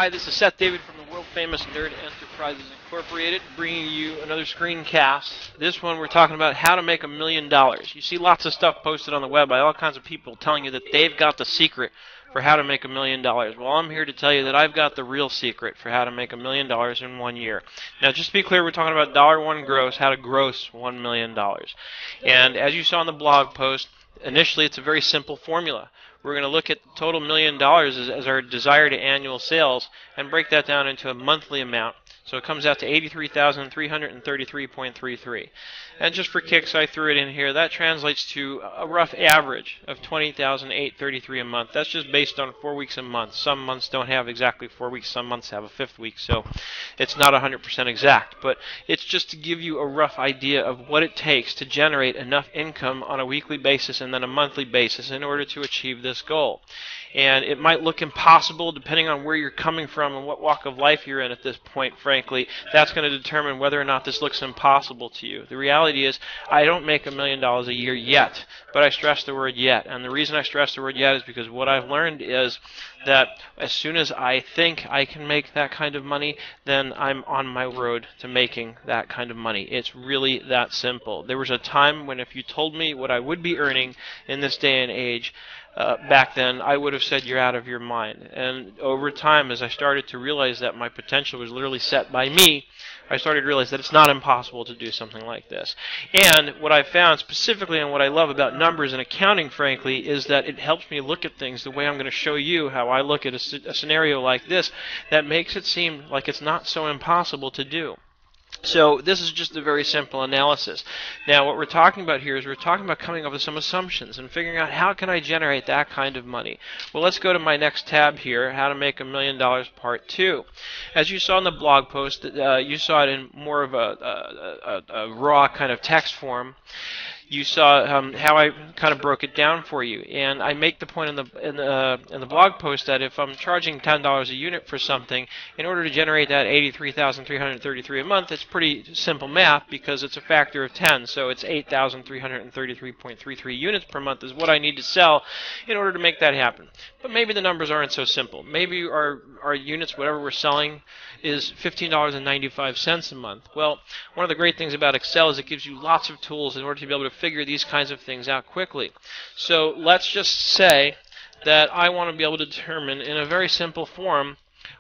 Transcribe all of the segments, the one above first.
Hi, this is Seth David from the world-famous Nerd Enterprises Incorporated, bringing you another screencast. This one we're talking about how to make $1 million. You see lots of stuff posted on the web by all kinds of people telling you that they've got the secret for how to make $1 million. Well, I'm here to tell you that I've got the real secret for how to make $1 million in 1 year. Now, just to be clear, we're talking about $1 gross, how to gross $1 million. And as you saw in the blog post, initially it's a very simple formula. We're going to look at the total $1 million as our desired annual sales and break that down into a monthly amount. So it comes out to $83,333.33. And just for kicks, I threw it in here. That translates to a rough average of $20,833 a month. That's just based on 4 weeks a month. Some months don't have exactly 4 weeks. Some months have a fifth week. So it's not 100% exact. But it's just to give you a rough idea of what it takes to generate enough income on a weekly basis and then a monthly basis in order to achieve this goal. And it might look impossible depending on where you're coming from and what walk of life you're in at this point, frankly. That's going to determine whether or not this looks impossible to you. The reality is I don't make $1 million a year yet, but I stress the word yet. And the reason I stress the word yet is because what I've learned is that as soon as I think I can make that kind of money, then I'm on my road to making that kind of money. It's really that simple. There was a time when if you told me what I would be earning in this day and age, back then, I would have said you're out of your mind. And over time, as I started to realize that my potential was literally set by me, I started to realize that it's not impossible to do something like this. And what I found specifically and what I love about numbers and accounting, frankly, is that it helps me look at things the way I'm going to show you how I look at a scenario like this that makes it seem like it's not so impossible to do. So this is just a very simple analysis. Now what we're talking about here is we're talking about coming up with some assumptions and figuring out how can I generate that kind of money. Well, let's go to my next tab here, how to make $1 million part 2. As you saw in the blog post, you saw it in more of a raw kind of text form. You saw how I kind of broke it down for you, and I make the point in the blog post that if I'm charging $10 a unit for something, in order to generate that $83,333 a month, it's pretty simple math because it's a factor of 10, so it's 8,333.33 units per month is what I need to sell in order to make that happen. But maybe the numbers aren't so simple. Maybe our units, whatever we're selling, is $15.95 a month. Well, one of the great things about Excel is it gives you lots of tools in order to be able to figure these kinds of things out quickly. So let's just say that I want to be able to determine in a very simple form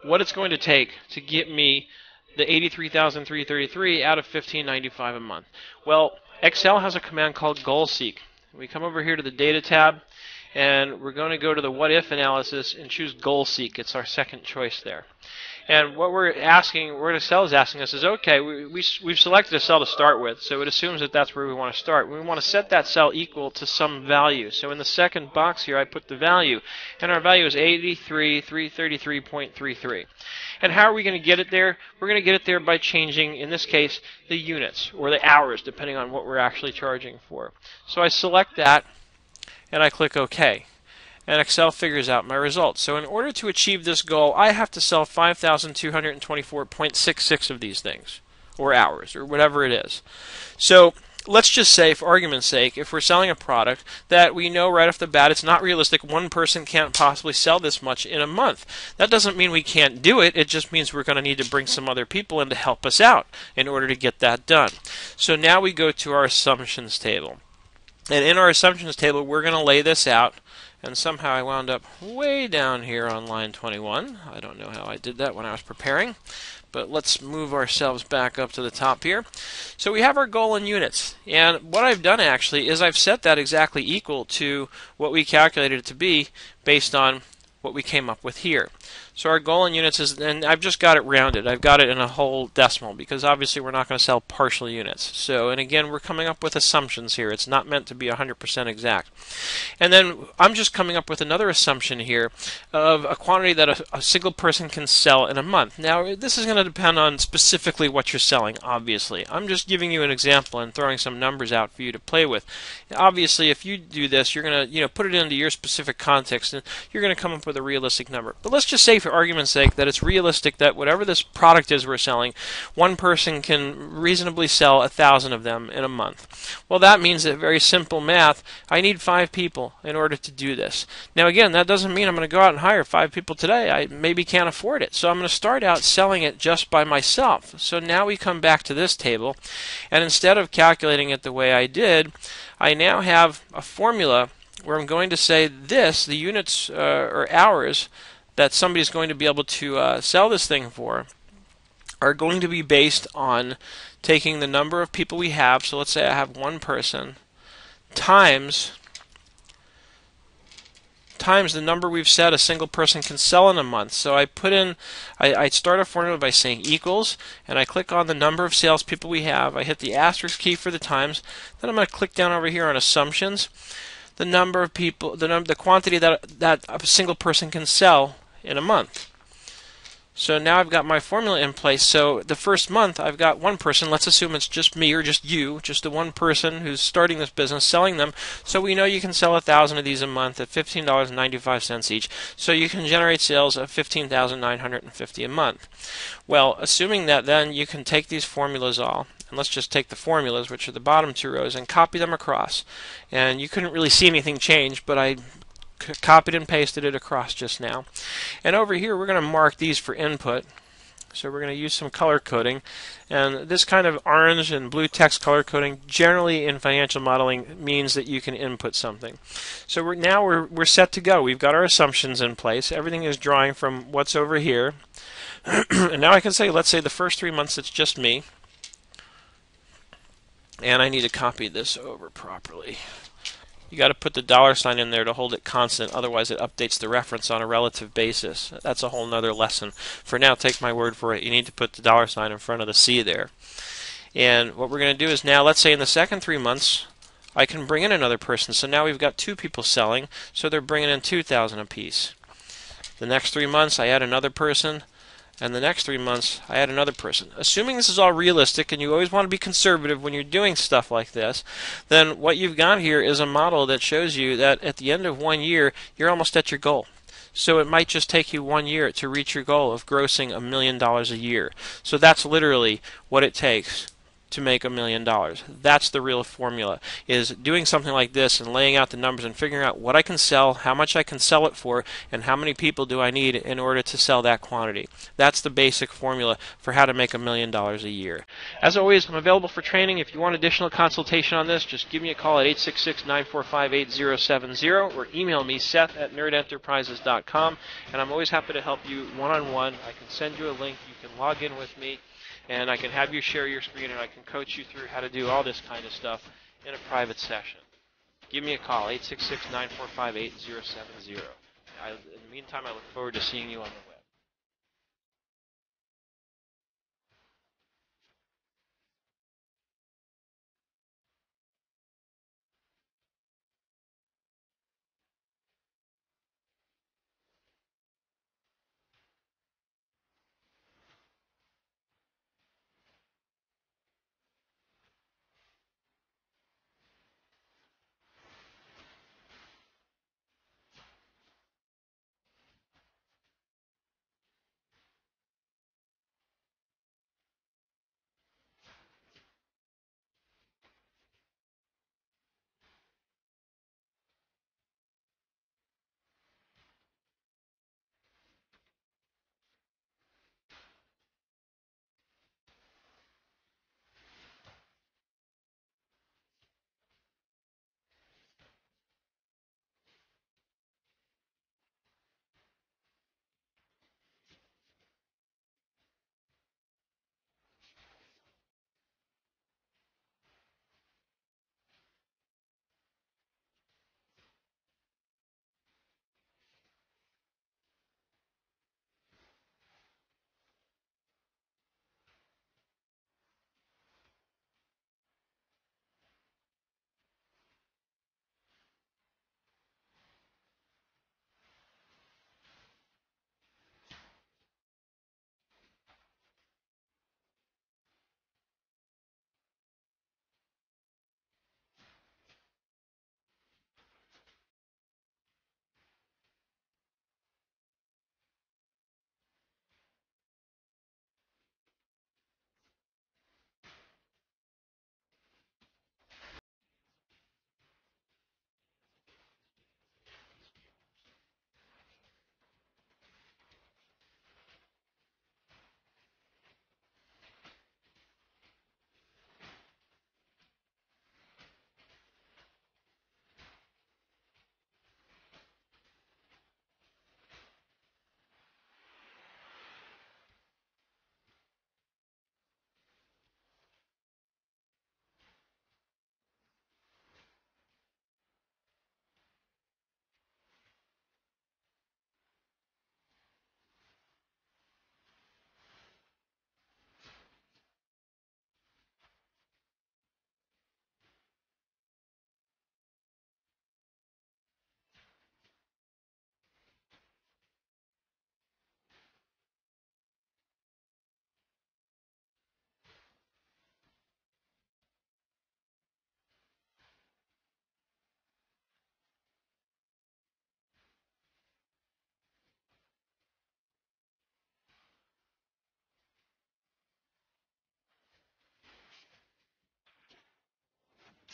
what it's going to take to get me the $83,333 out of $15.95 a month. Well, Excel has a command called goal seek. We come over here to the data tab and we're going to go to the what if analysis and choose goal seek. It's our second choice there. And what we're asking, what Excel is asking us is, okay, we've selected a cell to start with, so it assumes that that's where we want to start. We want to set that cell equal to some value. So in the second box here, I put the value, and our value is 83,333.33. And how are we going to get it there? We're going to get it there by changing, in this case, the units, or the hours, depending on what we're actually charging for. So I select that, and I click OK. And Excel figures out my results. So in order to achieve this goal, I have to sell 5,224.66 of these things, or hours, or whatever it is. So let's just say, for argument's sake, if we're selling a product that we know right off the bat it's not realistic, one person can't possibly sell this much in a month. That doesn't mean we can't do it. It just means we're going to need to bring some other people in to help us out in order to get that done. So now we go to our assumptions table. And in our assumptions table, we're going to lay this out. And somehow I wound up way down here on line 21. I don't know how I did that when I was preparing. But let's move ourselves back up to the top here. So we have our goal in units. And what I've done actually is I've set that exactly equal to what we calculated it to be based on what we came up with here. So our goal in units is, and I've just got it rounded. I've got it in a whole decimal because obviously we're not going to sell partial units. So, and again, we're coming up with assumptions here. It's not meant to be 100% exact. And then I'm just coming up with another assumption here of a quantity that a single person can sell in a month. Now, this is going to depend on specifically what you're selling, obviously. I'm just giving you an example and throwing some numbers out for you to play with. Obviously, if you do this, you're going to put it into your specific context and you're going to come up with a realistic number. But let's just say, for argument's sake, that it's realistic that whatever this product is we're selling, one person can reasonably sell 1,000 of them in a month. Well, that means that very simple math, I need 5 people in order to do this. Now again, that doesn't mean I'm going to go out and hire 5 people today. I maybe can't afford it. So I'm going to start out selling it just by myself. So now we come back to this table, and instead of calculating it the way I did, I now have a formula where I'm going to say this, the units or hours that somebody's going to be able to sell this thing for are going to be based on taking the number of people we have. So let's say I have one person times the number we've said a single person can sell in a month. So I put in, I start a formula by saying equals, and I click on the number of salespeople we have. I hit the asterisk key for the times. Then I'm going to click down over here on assumptions. The number of people, the quantity that a single person can sell in a month. So now I've got my formula in place. So the first month I've got one person, let's assume it's just me or just you, just the one person who's starting this business, selling them. So we know you can sell 1,000 of these a month at $15.95 each. So you can generate sales of $15,950 a month. Well, assuming that, then you can take these formulas all, and let's just take the formulas, which are the bottom 2 rows, and copy them across. And you couldn't really see anything change, but I copied and pasted it across just now. And over here we're going to mark these for input. So we're going to use some color coding, and this kind of orange and blue text color coding generally in financial modeling means that you can input something. So we're set to go. We've got our assumptions in place. Everything is drawing from what's over here. And now I can say, let's say the first 3 months it's just me, and I need to copy this over properly. You got to put the $ in there to hold it constant, otherwise it updates the reference on a relative basis. That's a whole nother lesson. For now, take my word for it. You need to put the $ in front of the C there. And what we're going to do is now, let's say in the second 3 months, I can bring in another person. So now we've got 2 people selling, so they're bringing in 2,000 apiece. The next 3 months, I add another person. And the next 3 months, I add another person. Assuming this is all realistic, and you always want to be conservative when you're doing stuff like this, then what you've got here is a model that shows you that at the end of 1 year, you're almost at your goal. So it might just take you 1 year to reach your goal of grossing $1 million a year. So that's literally what it takes to make $1 million. That's the real formula, is doing something like this and laying out the numbers and figuring out what I can sell, how much I can sell it for, and how many people do I need in order to sell that quantity. That's the basic formula for how to make $1 million a year. As always, I'm available for training. If you want additional consultation on this, just give me a call at 866-945-8070 or email me, seth@nerdenterprises.com, and I'm always happy to help you one-on-one. I can send you a link. You can log in with me, and I can have you share your screen, and I can coach you through how to do all this kind of stuff in a private session. Give me a call, 866-945-8070. In the meantime, I look forward to seeing you on the web.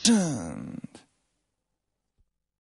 Dun.